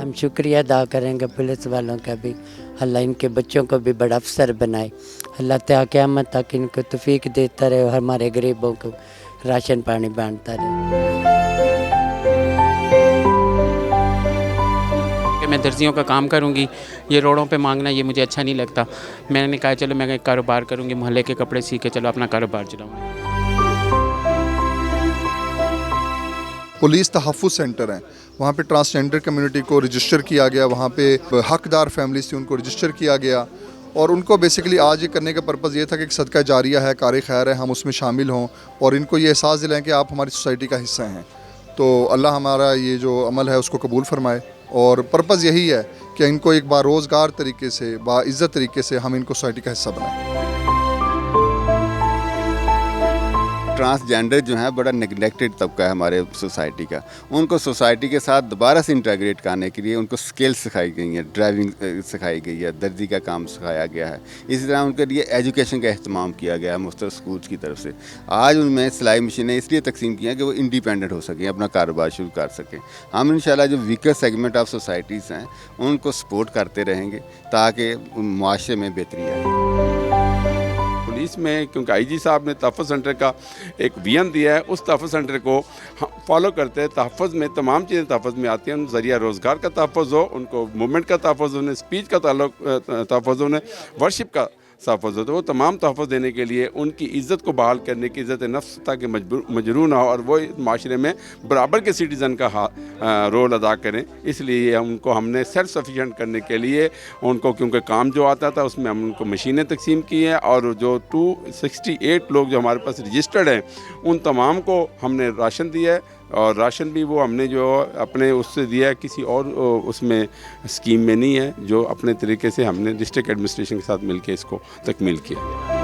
हम शुक्रिया अदा करेंगे पुलिस वालों का भी। अल्लाह इनके बच्चों को भी बड़ा अफसर बनाए। अल्लाह त्या क़यामत तक इनको तौफीक देता रहे और हमारे गरीबों को राशन पानी बांटता रहे। कि मैं दर्जियों का काम करूंगी, ये रोडों पे मांगना ये मुझे अच्छा नहीं लगता। मैंने कहा चलो मैं एक कारोबार करूंगी, मोहल्ले के कपड़े सी के चलो अपना कारोबार चलाऊंगी। पुलिस तहफ़्फ़ुज़ सेंटर हैं, वहाँ पे ट्रांसजेंडर कम्युनिटी को रजिस्टर किया गया, वहाँ पे हकदार फैमिलीज़ थी उनको रजिस्टर किया गया और उनको बेसिकली आज ये करने का पर्पज़ ये था कि एक सदका जारिया है, कार खैर है, हम उसमें शामिल हों और इनको ये एहसास दिलाएं कि आप हमारी सोसाइटी का हिस्सा हैं। तो अल्लाह हमारा ये जो अमल है उसको कबूल फरमाए और पर्पज़ यही है कि इनको एक बार रोज़गार तरीके से, बाइज़्ज़त तरीके से हम इनको सोसाइटी का हिस्सा बनाएं। ट्रांसजेंडर जो है बड़ा नेगलेक्टेड तबका है हमारे सोसाइटी का। उनको सोसाइटी के साथ दोबारा से इंटीग्रेट करने के लिए उनको स्किल्स सिखाई गई हैं, ड्राइविंग सिखाई गई है, दर्जी का काम सिखाया गया है। इसी तरह उनके लिए एजुकेशन का अहतमाम किया गया है मुख्तलिफ स्कूल्स की तरफ से। आज उनमें सिलाई मशीनें इसलिए तकसीम की हैं कि वो इंडिपेंडेंट हो सकें, अपना कारोबार शुरू कर सकें। हम इंशाल्लाह जो वीकर सेगमेंट ऑफ सोसाइटीज़ हैं उनको सपोर्ट करते रहेंगे ताकि मुआशरे में बेहतरी आए। पुलिस में क्योंकि आईजी साहब ने तहफ़्फ़ुज़ सेंटर का एक विजन दिया है, उस तहफ़्फ़ुज़ सेंटर को फॉलो करते हैं। तहफ़्फ़ुज़ में तमाम चीज़ें तहफ़्फ़ुज़ में आती हैं। उन ज़रिया रोज़गार का तहफ़्फ़ुज़ हो, उनको मूवमेंट का तहफ़्फ़ुज़ हो, उन्हें स्पीच का तहफ़्फ़ुज़ हो, उन्हें वर्शिप का तहफ़्फ़ुज़ हो। तो वो तमाम तहफ़्फ़ुज़ देने के लिए उनकी इज़्ज़त को बहाल करने की, इज़्ज़त नफ्स ताकि मजरूह ना हो और वो माशरे में बराबर के सिटीज़न का रोल अदा करें। इसलिए हमने सेल्फ सफिशिएंट करने के लिए उनको क्योंकि काम जो आता था उसमें हम उनको मशीनें तकसीम की हैं और जो 268 लोग जो हमारे पास रजिस्टर्ड हैं उन तमाम को हमने राशन दिया है और राशन भी वो हमने जो अपने उससे दिया है, किसी और उसमें स्कीम में नहीं है, जो अपने तरीके से हमने डिस्ट्रिक्ट एडमिनिस्ट्रेशन के साथ मिलकर इसको तकमील किया।